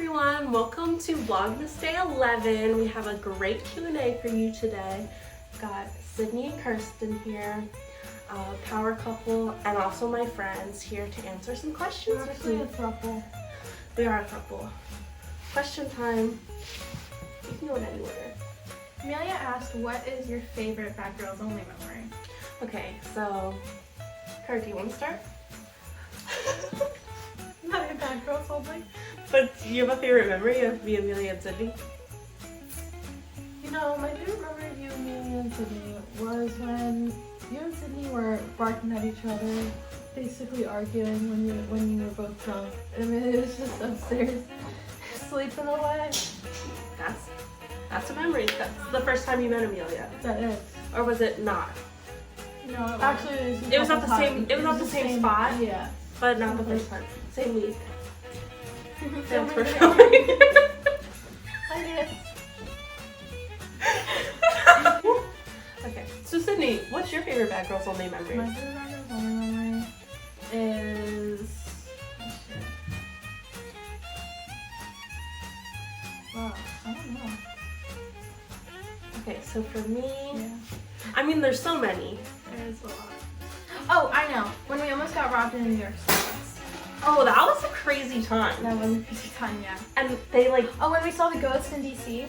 everyone, welcome to Vlogmas Day 11. We have a great Q&A for you today. We've got Sydney and Kirsten here, power couple, and also my friends here to answer some questions. We're actually a throuple. We are a throuple. Question time. You can go in any order. Amelia asked, what is your favorite Bad Girls Only memory? Okay, so, Kurt, do you want to start? Not a Bad Girls Only. But you have a favorite memory of me, Amelia, and Sydney? You know, my favorite memory of you, Amelia, and Sydney was when you and Sydney were barking at each other, basically arguing when you were both drunk. I mean, it was just upstairs, sleeping away. That's a memory. That's the first time you met Amelia. That is. Or was it not? No, actually, It was not the same. It was not the same spot. Yeah. But not the first time. Same week. Thanks for week. showing. I did. Okay. So Sydney, what's your favorite Bad Girls Only memory? My favorite Bad Girls Only memory is. Wow, I don't know. Okay, so for me, Yeah. I mean, there's so many. There is a lot. Oh, I know. When we almost got robbed in New York City. Oh, that was a crazy time. That was a crazy time, yeah. And they like, Oh, when we saw the ghost in DC.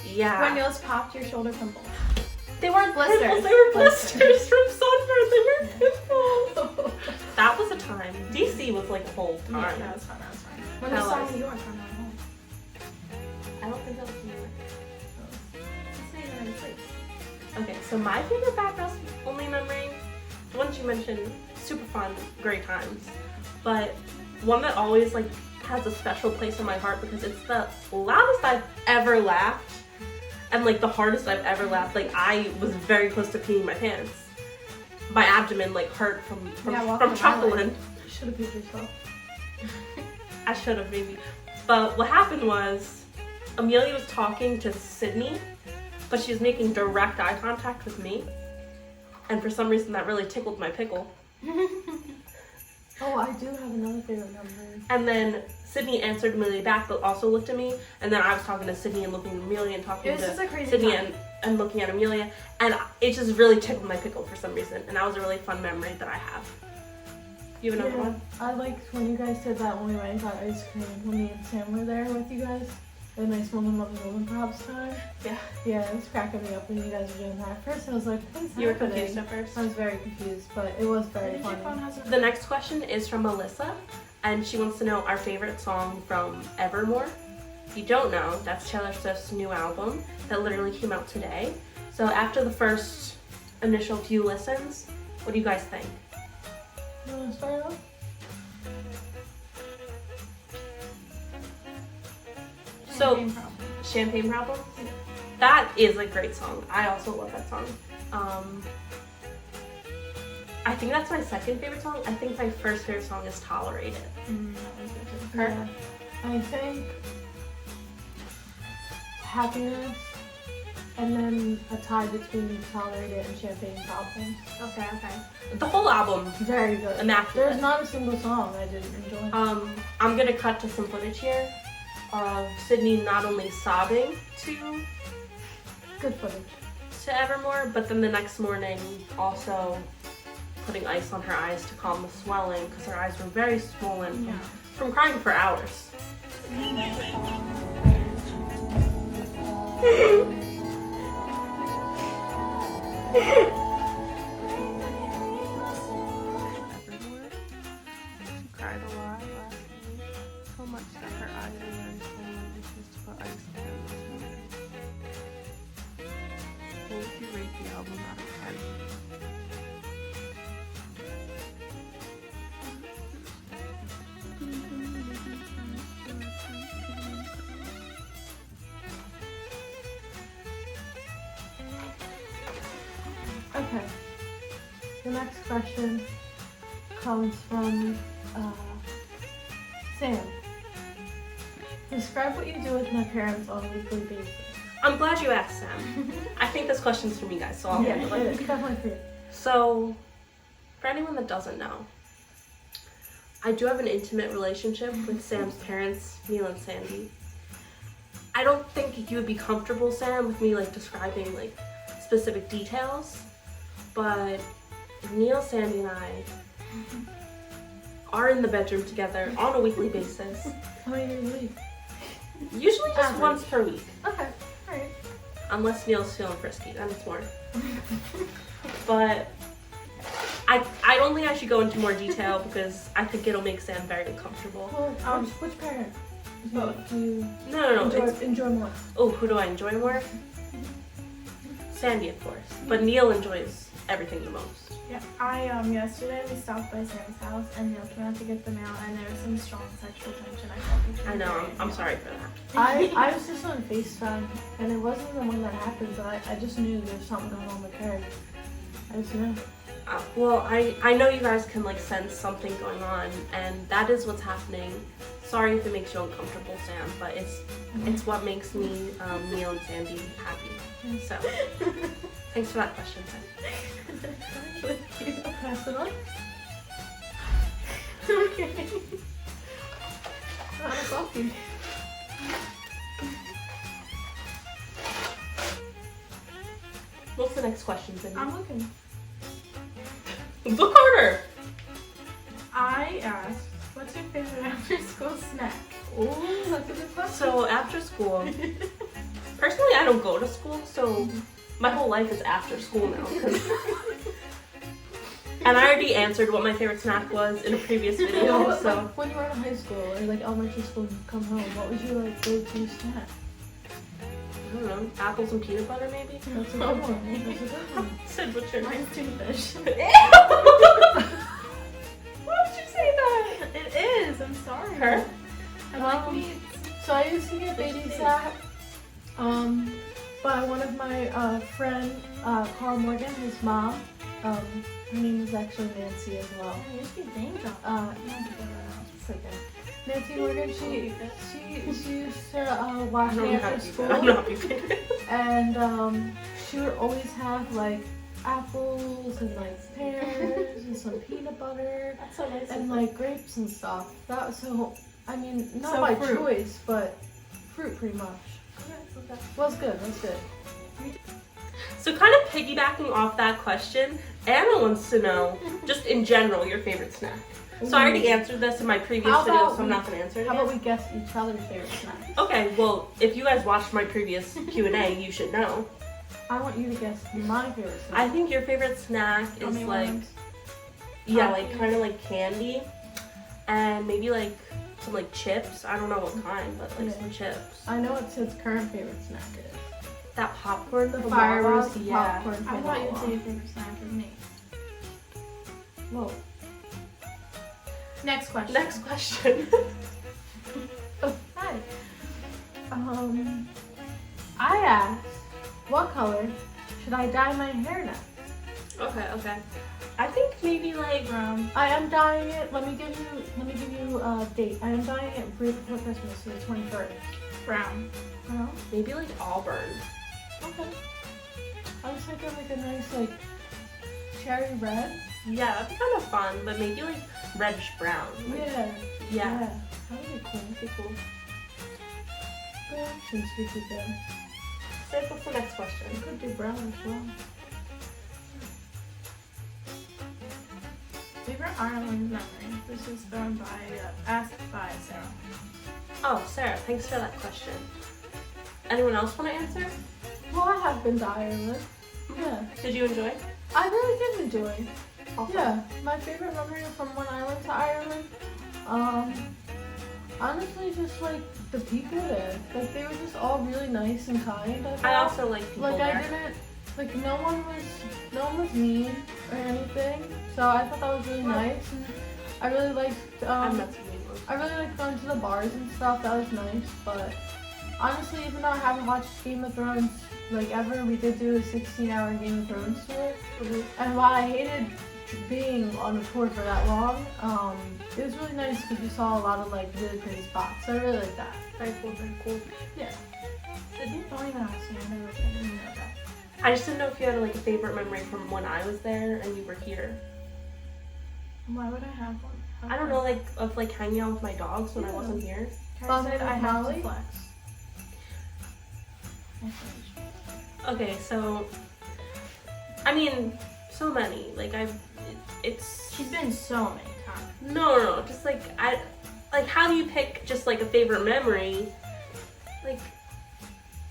yeah. When yours popped your shoulder pimple. They weren't Blisters. pimples, they were blisters from sunburn. They were Yeah. pimples. That was a time. DC was like a whole time. Yeah, that was fun. That was fun. When we That saw was. New York on our home. I don't think that was New York. Let's say United States. Okay, so my favorite Bad Girls Only memory, the ones you mentioned, super fun, great times. But one that always like has a special place in my heart because it's the loudest I've ever laughed and like the hardest I've ever laughed. Like I was very close to peeing my pants. My abdomen like hurt from chuckling. You should have peed yourself. I should have maybe. But what happened was Amelia was talking to Sydney, but she was making direct eye contact with me. And for some reason that really tickled my pickle. Oh, I do have another favorite memory. And then Sydney answered Amelia back, but also looked at me. And then I was talking to Sydney and looking at Amelia and talking It was to just a crazy Sydney time. and looking at Amelia. And it just really tickled my pickle for some reason. And that was a really fun memory that I have. You have another one? I liked when you guys did that when we went and got ice cream. When me and Sam were there with you guys. The nice woman loving woman props time. Yeah. Yeah, it was cracking me up when you guys were doing that. At first I was like, what's You were happening? confused at first? I was very confused, but it was very funny. The next question is from Melissa. And she wants to know our favorite song from Evermore. If you don't know, that's Taylor Swift's new album that literally came out today. So after the first initial few listens, what do you guys think? You want to start off? So, Champagne Problems? That is a great song. I also love that song. I think that's my second favorite song. I think my first favorite song is Tolerated. That was good too. Her? Yeah. I think Happiness, and then a tie between Tolerated and Champagne Problems. Okay. The whole album, Very good. immaculate. There's not a single song I didn't enjoy. I'm gonna cut to some footage here of Sydney not only sobbing Good footage. to Evermore, but then the next morning also putting ice on her eyes to calm the swelling because her eyes were very swollen Yeah. from crying for hours. Evermore. She cried a lot last week. So much that her eyes are very swollen and she has to put ice on them this morning. What would you rate the album out of 10? Okay. The next question comes from Sam. Describe what you do with my parents on a weekly basis. I'm glad you asked, Sam. I think this question's from you guys, so I'll handle it. It's definitely for you. So, for anyone that doesn't know, I do have an intimate relationship with Sam's parents, Neil and Sandy. I don't think you would be comfortable, Sam, with me like describing like specific details, but Neil, Sandy, and I are in the bedroom together on a weekly basis. How many days a week? Usually just Average. once per week. Okay, alright. Unless Neil's feeling frisky, then it's more. But I don't think I should go into more detail because I think it'll make Sam very uncomfortable. Well, which parent? Both. Do you No. enjoy more? Oh, who do I enjoy more? Sandy, of course. But Neil enjoys everything the most. Yeah, yesterday we stopped by Sam's house and Neil came out to get the mail and there was some strong sexual tension. I felt I know, I'm sorry for that. I was just on FaceTime and it wasn't even when that happened, but I just knew there was something going on with her. I just knew. Well, I know you guys can like sense something going on, and that is what's happening. Sorry if it makes you uncomfortable, Sam, but it's what makes me, Neil and Sandy happy. So, thanks for that question, Sam. Pass it on. Okay. Not a coffee. What's the next question, Cindy? I'm looking. Look harder! I asked, what's your favorite after school snack? Oh, that's a good question. So, after school, personally, I don't go to school, so my whole life is after school now. And I already answered what my favorite snack was in a previous video, Like, so. when you were in high school or like elementary school and you come home, what was your like go-to snack? I don't know, apples and peanut butter maybe? That's a good one. That's a good one. Sid, what's yours? Mine's tuna-fish. Why would you say that? It is, I'm sorry. Her? I like meats. So I used to get babysat by one of my friend, Carl Morgan, his mom. Her name is actually Nancy as well. Oh, you should be name drop. It's okay. Nancy Morgan, she used to watch me after I'm school, not happy. and she would always have like apples and like pears and some peanut butter That's so nice. and like grapes and stuff. That was so. I mean, not So by fruit. choice, but fruit pretty much. Was good. So kind of piggybacking off that question, Anna wants to know, just in general, your favorite snack. So I already answered this in my previous How video, about so I'm not going to answer it How again. about we guess each other's favorite snack? Okay, well, if you guys watched my previous Q&A, you should know. I want you to guess my favorite snack. I think your favorite snack is Gummy like, worms. yeah, like kind of like candy, and maybe like some like chips. I don't know what kind, but like some chips. I know what Sid's current favorite snack is. That popcorn, The from fire Wawa, roast yeah. popcorn I from thought you'd Wawa. say your favorite snack is me. Whoa. Next question. Next question. Hi. I asked, what color should I dye my hair next? Okay. I think maybe like Brown. I am dyeing it. Let me give you a date. I am dyeing it right before Christmas, so the 23rd. Brown. maybe like auburn. Okay. I was thinking like a nice like cherry red. Yeah, that'd be kind of fun, but maybe like reddish brown. Like, Yeah. That would be cool. That'd be cool. Good options we could do. So what's the next question? We could do brown as well. Favorite Ireland memory. This is thrown by, asked by Sarah. Oh, Sarah, thanks for that question. Anyone else want to answer? Well, I have been to Ireland. Yeah. Did you enjoy? I really did enjoy. Awesome. Yeah. My favorite memory from when I went to Ireland, honestly, just like the people there. Like they were just all really nice and kind. I I thought. also like people Like there. I didn't, like no one was mean or anything. So I thought that was really nice, and I really liked. I'm not seeing anyone. I really liked going to the bars and stuff. That was nice. But honestly, even though I haven't watched Game of Thrones like ever, we did do a 16-hour Game of Thrones tour. And while I hated being on a tour for that long, it was really nice because we saw a lot of like really pretty spots. So I really like that. Very cool, very cool. Yeah. Don't even ask me. I didn't know that. I just didn't know if you had like a favorite memory from when I was there and you were here. Why would I have one? I don't know, like, of like hanging out with my dogs when I wasn't here. Carrie said I have Molly? to flex. Okay, so, I mean, so many. Like, it's... She's been so many times. No, just like, like, how do you pick just like a favorite memory? Like,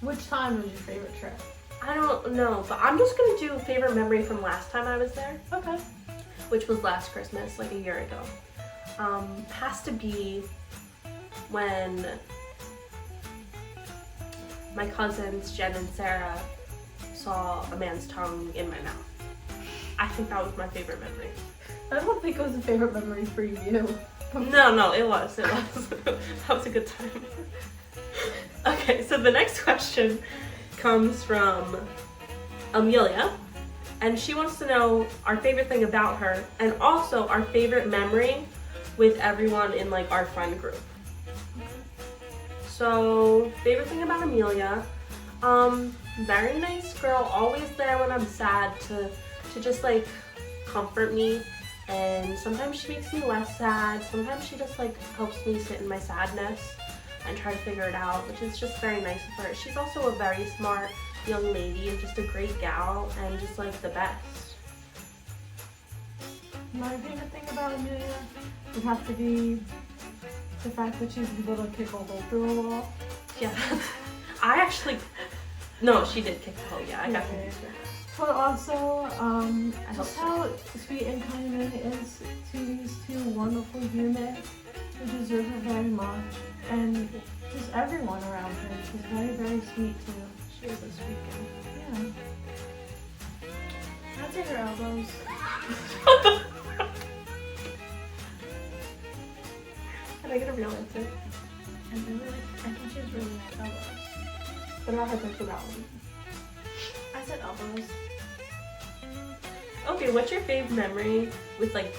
Which time was your favorite trip? I don't know, but I'm just gonna do a favorite memory from last time I was there, Okay. which was last Christmas, like a year ago. Has to be when my cousins, Jen and Sarah, saw a man's tongue in my mouth. I think that was my favorite memory. I don't think it was a favorite memory for you. No, it was. That was a good time. Okay, so the next question comes from Amelia, and she wants to know our favorite thing about her and also our favorite memory with everyone in like our friend group. So, favorite thing about Amelia, very nice girl, always there when I'm sad to just like comfort me, and sometimes she makes me less sad, sometimes she just like helps me sit in my sadness and try to figure it out, which is just very nice of her. She's also a very smart young lady and just a great gal and just like the best. My favorite thing about Amelia would have to be the fact that she's able to kick a hole through a wall. Yeah, I actually, no, she did kick the hole, yeah, I got it. But also, hope just so. how sweet and kind Amelia is to these two wonderful humans who deserve her very much. And just everyone around her. She's very, very sweet too. She is a sweet girl. Yeah. I'll take her elbows. Can I get a real answer? I think she has really nice elbows. What about her personality? I said elbows. Okay, what's your favorite memory with like,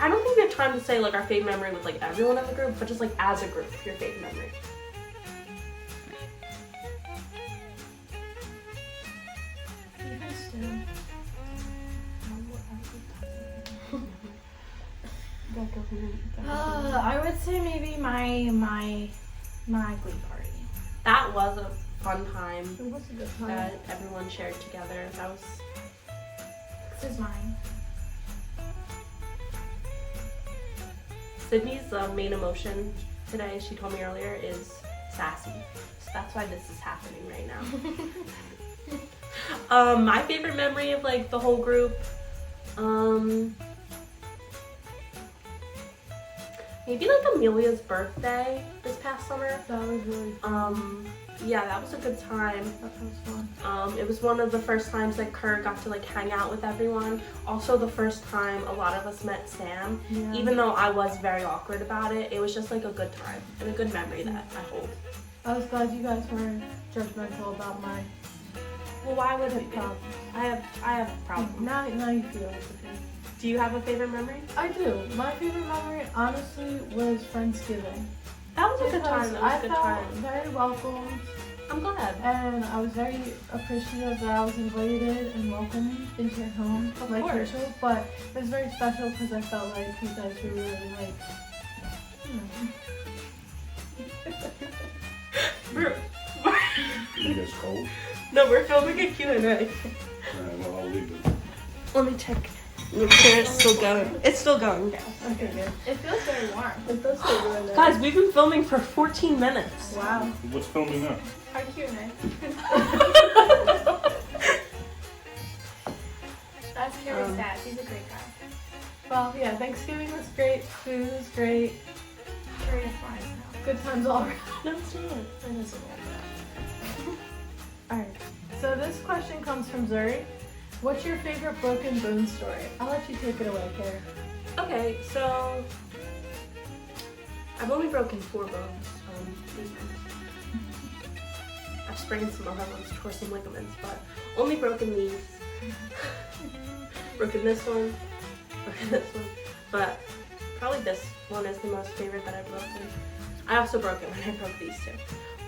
I don't think we have time to say like our favorite memory with like everyone in the group, but just like as a group, your favorite memory. Even still. I would say maybe my glee party. That was a fun time It was a good time. that everyone shared together. That was, This is mine. Sydney's main emotion today, she told me earlier, is sassy. So that's why this is happening right now. My favorite memory of like the whole group, maybe like Amelia's birthday this past summer. That was really fun. Yeah, that was a good time. That was fun. It was one of the first times that Kurt got to like hang out with everyone. Also the first time a lot of us met Sam. Yeah. Even though I was very awkward about it, it was just like a good time and a good memory that I hold. I was glad you guys weren't judgmental about my Well, why would it be? problems. I have problems. Now you feel it's okay. Do you have a favorite memory? I do. My favorite memory, honestly, was Friendsgiving. That was a good time. That was I a good felt time. very welcomed, I'm glad. and I was very appreciative that I was invited and welcomed into your home, Of like course. usual. But it was very special because I felt like you guys were really like, We're, You guys cold? no, we're filming a Q&A. Well, I'll leave it. Let me check. Make sure it's still going. It's still going, guys. okay, good. It feels very warm. It does feel really nice. Guys, we've been filming for 14 minutes. Wow. What's filming now? Our Q&A. That's Carrie's dad. He's a great guy. Well, yeah, Thanksgiving was great. Food was great. Carrie's fine now. Good times all around. No, it's not. It is a little bit. Alright, so this question comes from Zuri. What's your favorite broken bone story? I'll let you take it away, Carrie. Okay, so I've only broken 4 bones. These ones. I've sprained some other ones, tore some ligaments, but only broken these. Broken this one, broken this one, but probably this one is the most favorite that I've broken. I also broke it when I broke these 2.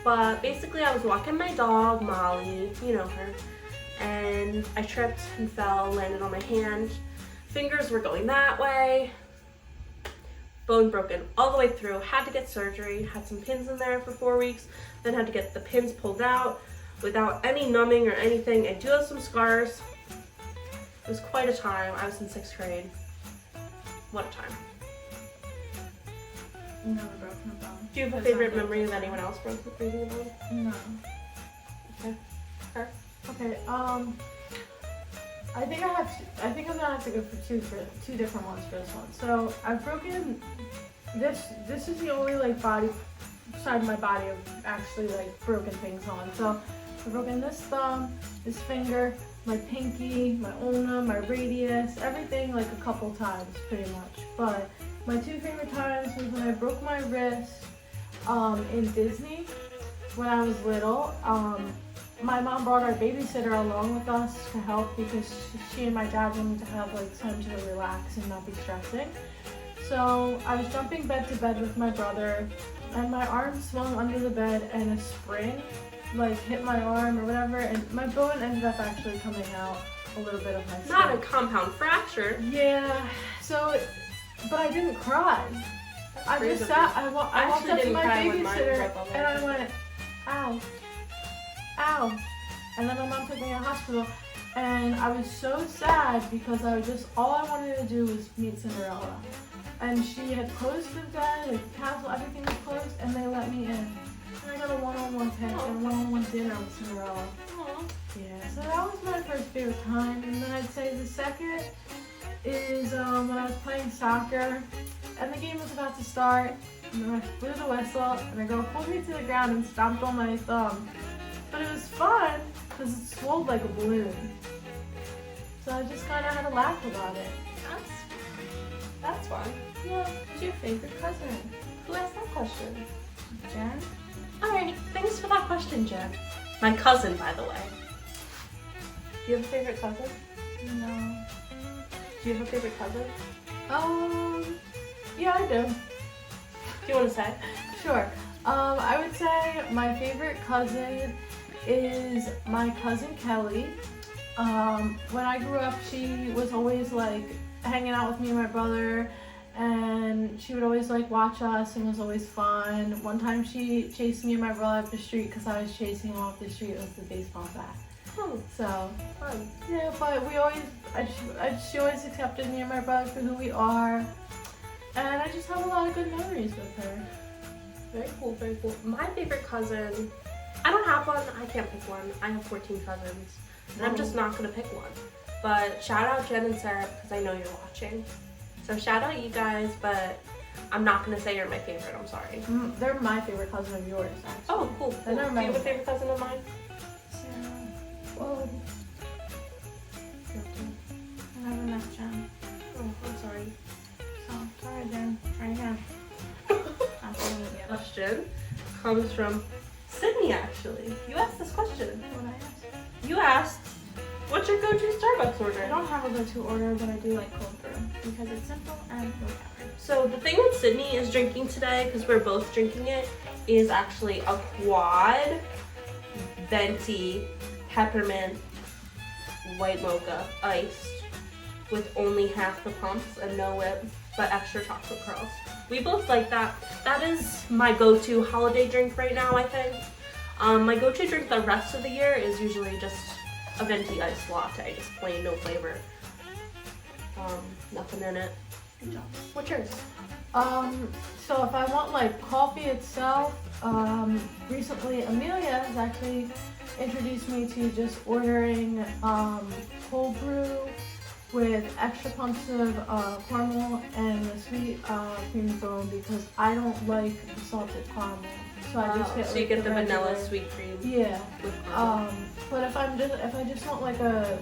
But basically I was walking my dog, Molly, you know her, and I tripped and fell, landed on my hand, Fingers were going that way. Bone broken all the way through. Had to get surgery. Had some pins in there for 4 weeks. Then had to get the pins pulled out without any numbing or anything. I do have some scars. It was quite a time. I was in 6th grade. What a time. Never broken a bone. Do you have a favorite memory of anyone else breaking a bone? No. Okay. Her? Okay, I think I'm gonna have to go for two different ones for this one. So I've broken this is the only like body side of my body I've actually like broken things on. So I've broken this thumb, this finger, my pinky, my ulna, my radius, everything like a couple times pretty much. But my 2 favorite times was when I broke my wrist in Disney when I was little. My mom brought our babysitter along with us to help because she and my dad wanted to have like time to relax and not be stressing. So I was jumping bed to bed with my brother and my arm swung under the bed and a spring like hit my arm or whatever, and my bone ended up actually coming out a little bit of my skin. Not a compound fracture. Yeah, so, but I didn't cry. I just sat, I walked up to my babysitter and I went, ow, ow. And then my mom took me to the hospital and I was so sad because all I wanted to do was meet Cinderella. And she had closed the bed, like the castle, everything was closed, and they let me in. And I got a one-on-one pic and a one-on-one dinner with Cinderella. Aww. Yeah, so that was my first favorite time. And then I'd say the second is when I was playing soccer and the game was about to start. And then I blew the whistle and a girl pulled me to the ground and stomped on my thumb. But it was fun because it swelled like a balloon. So I just kind of had to laugh about it. That's fun. Yeah. Who's your favorite cousin? Who asked that question? Jen? Alright, thanks for that question, Jen. My cousin, by the way. Do you have a favorite cousin? No. Do you have a favorite cousin? Yeah, I do. Do you want to say? Sure. I would say my favorite cousin is my cousin Kelly. When I grew up, she was always like hanging out with me and my brother, and she would always like watch us and it was always fun. One time she chased me and my brother up the street because I was chasing him off the street with the baseball bat. Oh, So, fun. yeah, but she always accepted me and my brother for who we are. And I just have a lot of good memories with her. Very cool, very cool. My favorite cousin, I don't have one. I can't pick one. I have 14 cousins, and I'm just not gonna pick one. But shout out Jen and Sarah because I know you're watching. So shout out you guys, but I'm not gonna say you're my favorite. I'm sorry. They're my favorite cousin of yours, actually. Oh, cool. I never Do met you have a them. favorite cousin of mine? Sarah. Whoa. I never met Jen. Oh, I'm sorry. So, sorry, Jen. Try again. Absolutely. Question comes from Sydney, actually. You asked this question. What I asked? You asked, what's your go-to Starbucks order? I don't have a go-to order, but I do like cold brew because it's simple and no calories. So the thing that Sydney is drinking today, because we're both drinking it, is actually a quad venti peppermint white mocha iced with only half the pumps and no whip, but extra chocolate curls. We both like that. That is my go-to holiday drink right now, I think. My go-to drink the rest of the year is usually just a venti iced latte, just plain, no flavor. Nothing in it. Good job. What's yours? So if I want like coffee itself, recently Amelia has actually introduced me to just ordering cold brew with extra pumps of caramel and the sweet cream foam because I don't like the salted caramel. So I just get so you like, get the vanilla regular- sweet cream Yeah. with caramel. But if I just want like a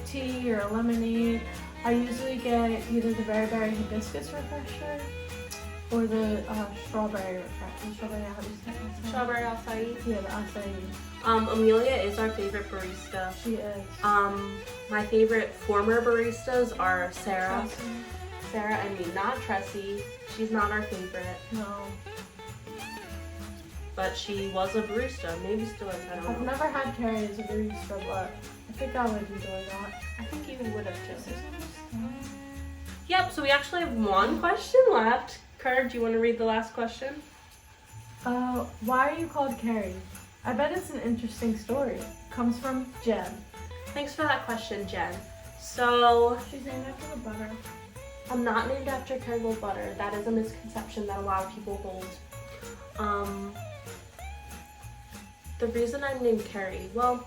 tea or a lemonade, I usually get either the berry hibiscus refresher or the strawberry refresher. Strawberry, how do you say it? Strawberry acai. Yeah, the acai. Amelia is our favorite barista. She is. My favorite former baristas are Sarah. Awesome. Sarah and me, not Tressie. She's not our favorite, No, but she was a barista. Maybe still is, I I've don't know. never had Carrie as a barista, but I think I would enjoy that. I think you would have too. Yep, so we actually have one question left. Kurt, do you want to read the last question? Why are you called Carrie? I bet it's an interesting story. Comes from Jen. Thanks for that question, Jen. So, She's named after the butter. I'm not named after Kerrygold butter. That is a misconception that a lot of people hold. The reason I'm named Kerry, well,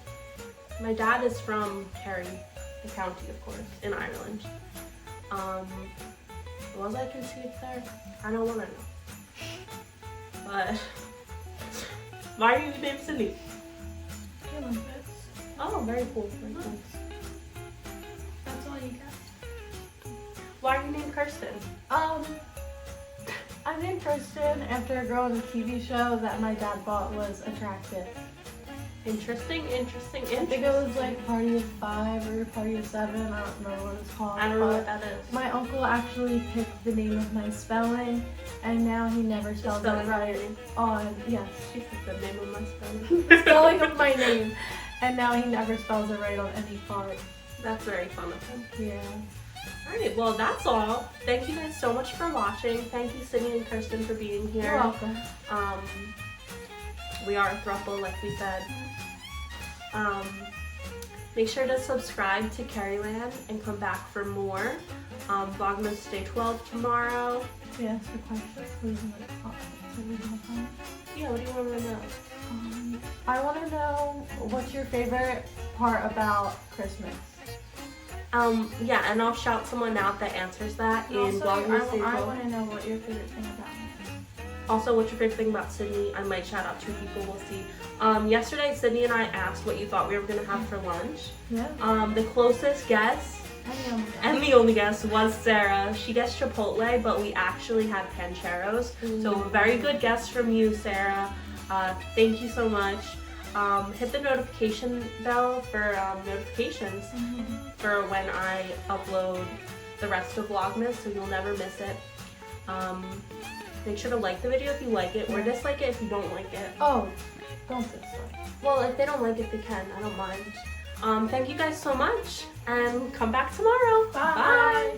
my dad is from Kerry, the county, of course, in Ireland. Was I conceived there? I don't want to know. But why are you named Sydney? Olympics. Oh, very cool. Very cool. That's all you get. Why are you named Kirsten? I named Kristen after a girl in a TV show that my dad thought was attractive. Interesting. I think it was like Party of 5 or Party of 7. I don't remember what it's called. I don't know but what that is. my uncle actually picked the name of my spelling, and now he never spells it spelling right on, yes, She said the name of my spelling. spelling of my name, and now he never spells it right on any part. That's very fun of him. Yeah. Alright, well that's all. Thank you guys so much for watching. Thank you Sydney and Kirsten for being here. You're welcome. We are a throuple, like we said. Make sure to subscribe to Kerryland and come back for more. VLOGMAS Day 12 tomorrow. Can I ask a question? Please in the comments. Yeah, what do you want to know? I want to know what's your favorite part about Christmas? Yeah, and I'll shout someone out that answers that in Also, VLOGMAS Day 12. I want to know what your favorite thing about me is. Also, what's your favorite thing about Sydney? I might shout out 2 people, we'll see. Yesterday, Sydney and I asked what you thought we were going to have for lunch. Yeah. The closest guess, and the only guess, was Sarah. She guessed Chipotle, but we actually had Pancheros. So very good guess from you, Sarah. Thank you so much. Hit the notification bell for notifications for when I upload the rest of VLOGMAS, so you'll never miss it. Make sure to like the video if you like it, or dislike it if you don't like it. Oh, don't dislike. Well, if they don't like it, they can. I don't mind. Thank you guys so much, and come back tomorrow. Bye. Bye.